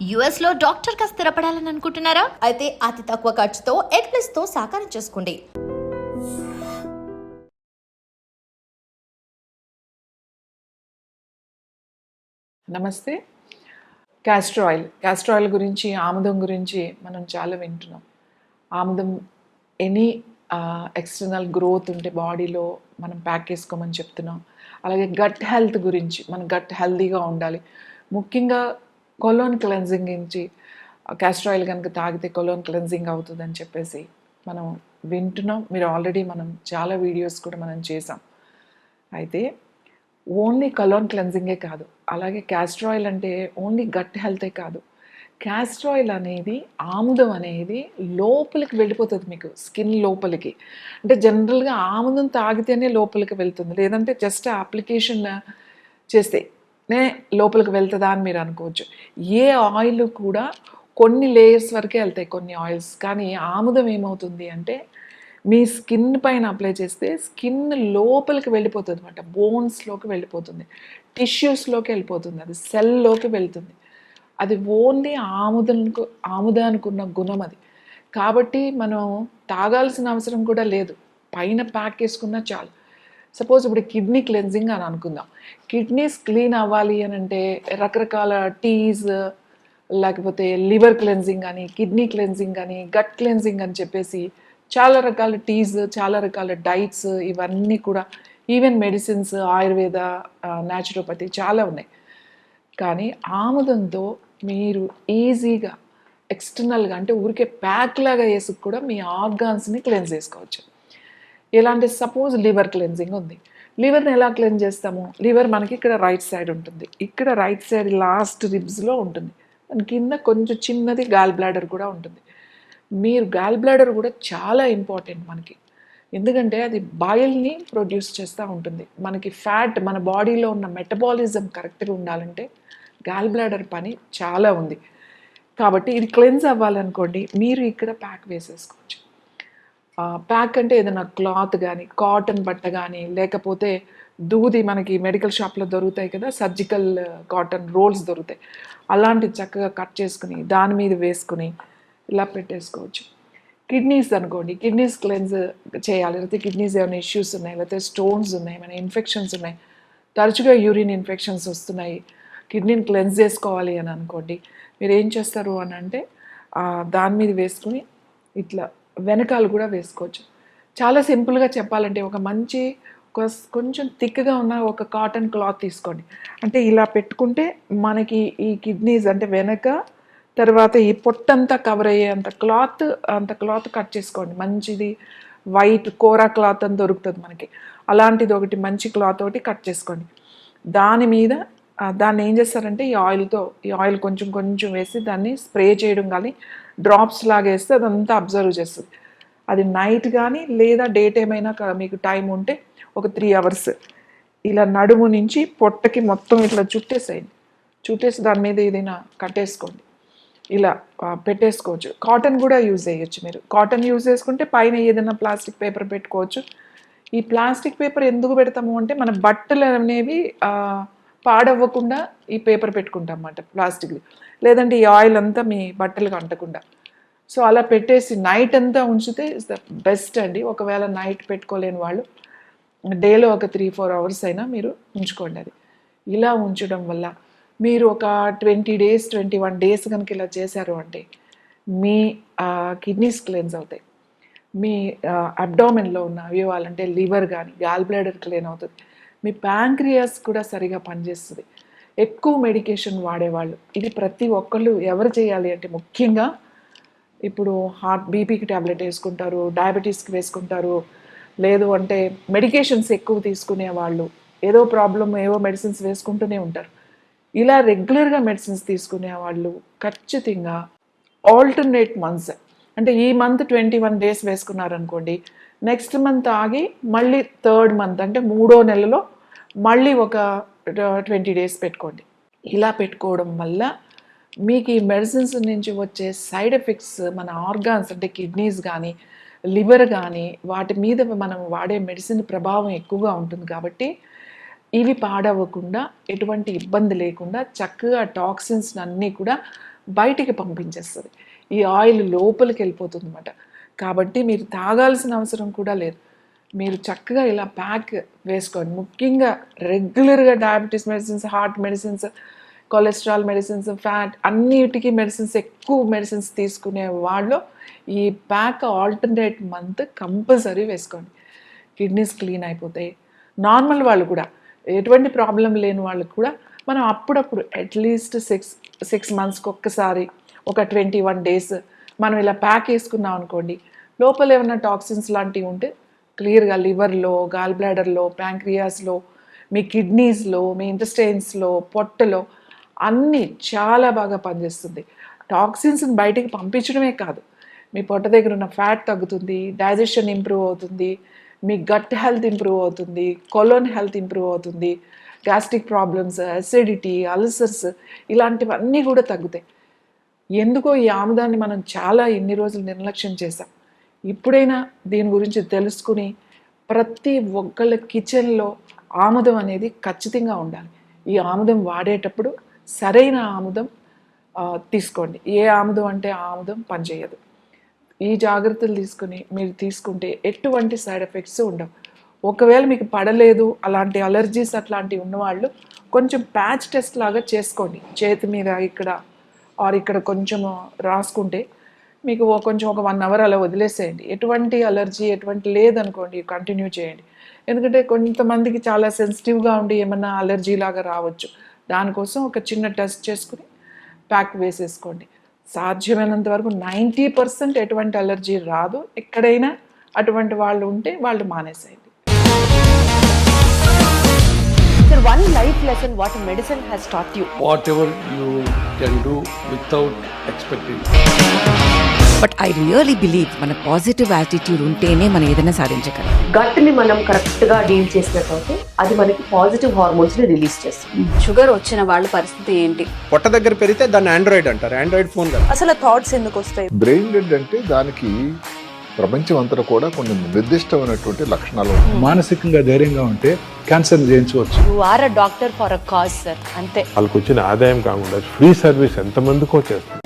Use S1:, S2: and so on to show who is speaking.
S1: US లో doctor గా స్థిరపడాలని అనుకుంటున్నారా? అయితే అతి తక్కువ ఖర్చుతో ఎగ్ ప్లస్ తో సాకారం చేసుకోండి.
S2: నమస్తే. క్యాస్టర్ ఆయిల్ గురించి, ఆముదం గురించి మనం చాలా వింటున్నాం. ఆముదం ఎనీ ఎక్స్టర్నల్ గ్రోత్ ఉంటే బాడీలో మనం ప్యాక్ చేసుకోమని చెప్తున్నాం. అలాగే గట్ హెల్త్ గురించి, మన గట్ హెల్తీగా ఉండాలి. ముఖ్యంగా కొలోన్ క్లెన్జింగ్ గురించి క్యాస్టర్ ఆయిల్ కనుక తాగితే కొలోన్ క్లెన్జింగ్ అవుతుందని చెప్పేసి మనం వింటున్నాం. మీరు ఆల్రెడీ మనం చాలా వీడియోస్ కూడా మనం చేసాం. అయితే ఓన్లీ కలోన్ క్లెన్జింగే కాదు, అలాగే క్యాస్టర్ ఆయిల్ అంటే ఓన్లీ గట్ హెల్తే కాదు. క్యాస్టర్ ఆయిల్ అనేది, ఆముదం అనేది లోపలికి వెళ్ళిపోతుంది, మీకు స్కిన్ లోపలికి. అంటే జనరల్గా ఆముదం తాగితేనే లోపలికి వెళ్తుంది, లేదంటే జస్ట్ అప్లికేషన్ చేస్తేనే లోపలికి వెళ్తుందా అని మీరు అనుకోవచ్చు. ఏ ఆయిల్ కూడా కొన్ని లేయర్స్ వరకే వెళ్తాయి, కొన్ని ఆయిల్స్. కానీ ఆముదం ఏమవుతుంది అంటే మీ స్కిన్ పైన అప్లై చేస్తే స్కిన్ లోపలికి వెళ్ళిపోతుంది అనమాట, బోన్స్లోకి వెళ్ళిపోతుంది, టిష్యూస్లోకి వెళ్ళిపోతుంది, అది సెల్లోకి వెళ్తుంది. అది ఓన్లీ ఆముదానికి ఉన్న గుణం అది. కాబట్టి మనం తాగాల్సిన అవసరం కూడా లేదు, పైన ప్యాక్ చేసుకున్నా చాలు. సపోజ్ ఇప్పుడు కిడ్నీ క్లెన్జింగ్ అని అనుకుందాం. కిడ్నీస్ క్లీన్ అవ్వాలి అని అంటే రకరకాల టీస్, లేకపోతే లివర్ క్లెన్జింగ్ అని, కిడ్నీ క్లెన్జింగ్ అని, గట్ క్లెన్జింగ్ అని చెప్పేసి చాలా రకాల టీస్, చాలా రకాల డైట్స్, ఇవన్నీ కూడా ఈవెన్ మెడిసిన్స్, ఆయుర్వేద, న్యాచురోపతి చాలా ఉన్నాయి. కానీ ఆముదంతో మీరు ఈజీగా ఎక్స్టర్నల్గా, అంటే ఊరికే ప్యాక్ లాగా వేసి కూడా మీ ఆర్గాన్స్ని క్లెన్స్ చేసుకోవచ్చు. ఎలాంటి సపోజ్ లివర్ క్లెన్జింగ్ ఉంది. లివర్ని ఎలా క్లెన్స్ చేస్తాము? లివర్ మనకి ఇక్కడ రైట్ సైడ్ ఉంటుంది, ఇక్కడ రైట్ సైడ్ లాస్ట్ రిబ్స్లో ఉంటుంది, దాని కింద కొంచెం చిన్నది గాల్ బ్లాడర్ కూడా ఉంటుంది. మీరు గాల్ బ్లాడర్ కూడా చాలా ఇంపార్టెంట్ మనకి, ఎందుకంటే అది బాయిల్ని ప్రొడ్యూస్ చేస్తూ ఉంటుంది. మనకి ఫ్యాట్, మన బాడీలో ఉన్న మెటబాలిజం కరెక్ట్గా ఉండాలంటే గాల్ బ్లాడర్ పని చాలా ఉంది. కాబట్టి ఇది క్లెన్స్ అవ్వాలనుకోండి, మీరు ఇక్కడ ప్యాక్ వేసేసుకోవచ్చు. ప్యాక్ అంటే ఏదైనా క్లాత్ కానీ, కాటన్ బట్ట కానీ, లేకపోతే దూది మనకి మెడికల్ షాప్లో దొరుకుతాయి కదా, సర్జికల్ కాటన్ రోల్స్ దొరుకుతాయి, అలాంటివి చక్కగా కట్ చేసుకుని దాని మీద వేసుకుని ఇలా పెట్టేసుకోవచ్చు. కిడ్నీస్ అనుకోండి, కిడ్నీస్ క్లెన్స్ చేయాలి, లేకపోతే కిడ్నీస్ ఏమైనా ఇష్యూస్ ఉన్నాయి, లేకపోతే స్టోన్స్ ఉన్నాయి, ఏమైనా ఇన్ఫెక్షన్స్ ఉన్నాయి, తరచుగా యూరిన్ ఇన్ఫెక్షన్స్ వస్తున్నాయి, కిడ్నీని క్లెన్స్ చేసుకోవాలి అని అనుకోండి, మీరు ఏం చేస్తారు అని అంటే దాని మీద వేసుకుని ఇట్లా వెనకాల కూడా వేసుకోవచ్చు. చాలా సింపుల్గా చెప్పాలంటే ఒక మంచి కొంచెం థిక్గా ఉన్న ఒక కాటన్ క్లాత్ తీసుకోండి. అంటే ఇలా పెట్టుకుంటే మనకి ఈ కిడ్నీస్ అంటే వెనక, తర్వాత ఈ పొట్టంతా కవర్ అయ్యే అంత క్లాత్ కట్ చేసుకోండి. మంచిది వైట్ కోరా క్లాత్ అని దొరుకుతుంది మనకి, అలాంటిది ఒకటి మంచి క్లాత్ ఒకటి కట్ చేసుకోండి. దాని మీద దాన్ని ఏం చేస్తారంటే ఈ ఆయిల్ కొంచెం కొంచెం వేసి దాన్ని స్ప్రే చేయడం కానీ, డ్రాప్స్ లాగా వేస్తే అదంతా అబ్జర్వ్ చేస్తుంది. అది నైట్ కానీ లేదా డే టైం అయినా మీకు టైం ఉంటే ఒక 3 hours ఇలా నడుము నుంచి పొట్టకి మొత్తం ఇట్లా చుట్టేసి దాని మీద ఏదైనా కట్టేసుకోండి, ఇలా పెట్టేసుకోవచ్చు. కాటన్ కూడా యూజ్ చేయొచ్చు. మీరు కాటన్ యూజ్ చేసుకుంటే పైన ఏదైనా ప్లాస్టిక్ పేపర్ పెట్టుకోవచ్చు. ఈ ప్లాస్టిక్ పేపర్ ఎందుకు పెడతాము అంటే మన బట్టలు అనేవి పాడవ్వకుండా ఈ పేపర్ పెట్టుకుంటాం అన్నమాట, ప్లాస్టిక్ది. లేదంటే ఈ ఆయిల్ అంతా మీ బట్టలకు అంటకుండా. సో అలా పెట్టేసి నైట్ అంతా ఉంచితే ఇస్ ద బెస్ట్ అండి. ఒకవేళ నైట్ పెట్టుకోలేని వాళ్ళు డేలో ఒక 3-4 hours అయినా మీరు ఉంచుకోండి. అది ఇలా ఉంచడం వల్ల మీరు ఒక 20 days 21 days కనుక ఇలా చేశారు అంటే మీ కిడ్నీస్ క్లెన్స్ అవుతాయి, మీ అబ్డామిన్లో ఉన్న అవయవాలు అంటే లివర్ కానీ గాల్ బ్లాడర్ క్లీన్ అవుతుంది, మీ ప్యాంక్రియాస్ కూడా సరిగా పనిచేస్తుంది. ఎక్కువ మెడికేషన్ వాడేవాళ్ళు, ఇది ప్రతి ఒక్కళ్ళు ఎవరు చేయాలి అంటే ముఖ్యంగా ఇప్పుడు బీపీకి ట్యాబ్లెట్ వేసుకుంటారు, డయాబెటీస్కి వేసుకుంటారు, లేదు అంటే మెడికేషన్స్ ఎక్కువ తీసుకునే వాళ్ళు, ఏదో ప్రాబ్లం ఏవో మెడిసిన్స్ వేసుకుంటూనే ఉంటారు. ఇలా రెగ్యులర్గా మెడిసిన్స్ తీసుకునే వాళ్ళు ఖచ్చితంగా ఆల్టర్నేట్ మంత్స్, అంటే ఈ మంత్ 21 days వేసుకున్నారనుకోండి, నెక్స్ట్ మంత్ ఆగి మళ్ళీ 3rd month అంటే 3వ నెలలో మళ్ళీ ఒక 20 days పెట్టుకోండి. ఇలా పెట్టుకోవడం వల్ల మీకు ఈ మెడిసిన్స్ నుంచి వచ్చే సైడ్ ఎఫెక్ట్స్ మన ఆర్గాన్స్ అంటే కిడ్నీస్ కానీ లివర్ కానీ వాటి మీద మనం వాడే మెడిసిన్ ప్రభావం ఎక్కువగా ఉంటుంది. కాబట్టి ఇవి పాడవ్వకుండా, ఎటువంటి ఇబ్బంది లేకుండా చక్కగా టాక్సిన్స్ అన్నీ కూడా బయటికి పంపించేస్తుంది. ఈ ఆయిల్ లోపలికి వెళ్ళిపోతుంది అనమాట. కాబట్టి మీరు తాగాల్సిన అవసరం కూడా లేదు. మీరు చక్కగా ఇలా ప్యాక్ వేసుకోండి. ముఖ్యంగా రెగ్యులర్గా diabetes medicines, heart medicines, cholesterol medicines, fat అన్నిటికీ మెడిసిన్స్, ఎక్కువ మెడిసిన్స్ తీసుకునే వాళ్ళు ఈ ప్యాక్ ఆల్టర్నేట్ మంత్ కంపల్సరీ వేసుకోండి. కిడ్నీస్ క్లీన్ అయిపోతాయి. నార్మల్ వాళ్ళు కూడా, ఎటువంటి ప్రాబ్లం లేని వాళ్ళకి కూడా మనం అప్పుడప్పుడు అట్లీస్ట్ 6 మంత్స్కి ఒక్కసారి ఒక 21 days మనం ఇలా ప్యాక్ వేసుకున్నాం అనుకోండి, లోపల ఏమైనా టాక్సిన్స్ లాంటివి ఉంటే క్లియర్గా లివర్లో, గాల్ బ్లాడర్లో, ప్యాంక్రియాస్లో, మీ కిడ్నీస్లో, మీ ఇంటెస్టైన్స్లో, పొట్టలో అన్నీ చాలా బాగా పనిచేస్తుంది. టాక్సిన్స్ని బయటికి పంపించడమే కాదు, మీ పొట్ట దగ్గర ఉన్న ఫ్యాట్ తగ్గుతుంది, డైజెషన్ ఇంప్రూవ్ అవుతుంది, మీ గట్ హెల్త్ ఇంప్రూవ్ అవుతుంది, కొలోన్ హెల్త్ ఇంప్రూవ్ అవుతుంది, గ్యాస్ట్రిక్ ప్రాబ్లమ్స్, అసిడిటీ, అల్సర్స్ ఇలాంటివన్నీ కూడా తగ్గుతాయి. ఎందుకో ఈ ఆముదాన్ని మనం చాలా ఎన్ని రోజులు నిర్లక్ష్యం చేసాం. ఇప్పుడైనా దీని గురించి తెలుసుకుని ప్రతి ఒక్కళ్ళ కిచెన్లో ఆముదం అనేది ఖచ్చితంగా ఉండాలి. ఈ ఆముదం వాడేటప్పుడు సరైన ఆముదం తీసుకోండి. ఏ ఆముదం అంటే ఆ ఆముదం పనిచేయదు. ఈ జాగ్రత్తలు తీసుకుని మీరు తీసుకుంటే ఎటువంటి సైడ్ ఎఫెక్ట్స్ ఉండవు. ఒకవేళ మీకు పడలేదు, అలాంటి అలర్జీస్ అట్లాంటివి ఉన్నవాళ్ళు కొంచెం ప్యాచ్ టెస్ట్ లాగా చేసుకోండి. చేతి మీద ఇక్కడ ఇక్కడ కొంచెం రాసుకుంటే మీకు కొంచెం ఒక 1 hour అలా వదిలేసేయండి. ఎటువంటి అలర్జీ ఎటువంటి లేదనుకోండి, కంటిన్యూ చేయండి. ఎందుకంటే కొంతమందికి చాలా సెన్సిటివ్గా ఉండి ఏమన్నా అలర్జీ లాగా రావచ్చు. దానికోసం ఒక చిన్న టెస్ట్ చేసుకుని ప్యాక్ వేసేసుకోండి. సాధ్యమైనంత వరకు 90% ఎటువంటి అలర్జీ రాదు. ఎక్కడైనా అటువంటి వాళ్ళు ఉంటే వాళ్ళు మానేసేయండి.
S3: Sir, one life lesson what medicine has taught you.
S4: Whatever you can do without expecting.
S5: But I really believe మన పాజిటివ్ యాటిట్యూడ్ ఉంటేనే మనం ఏదైనా సాధించగలం.
S3: గట్ని మనం కరెక్ట్గా డీల్ చేసినట్లయితే అది మనకి పాజిటివ్ హార్మోన్స్ని రిలీజ్ చేస్తుంది.
S6: షుగర్ వచ్చిన వాళ్ళ పరిస్థితి ఏంటి?
S7: పొట్ట దగ్గర పెరిగితే దాన్ని ఆండ్రాయిడ్ అంటారు, ఆండ్రాయిడ్ ఫోన్ కదా.
S3: అసలు థాట్స్ ఎందుకు వస్తాయి?
S8: బ్రెయిన్ డెడ్ అంటే దానికి ప్రపంచం అంతా కూడా కొన్ని నిర్దిష్టమైనటువంటి లక్షణాలు ఉంటాయి.
S9: మానసికంగా ధైర్యంగా ఉంటే క్యాన్సర్ జయించవచ్చు.
S3: You are a doctor for a cause sir, అంతే.
S10: వాళ్ళకి వచ్చిన ఆదాయం కాకుండా ఫ్రీ సర్వీస్ ఎంతమందికో చేస్తుంది.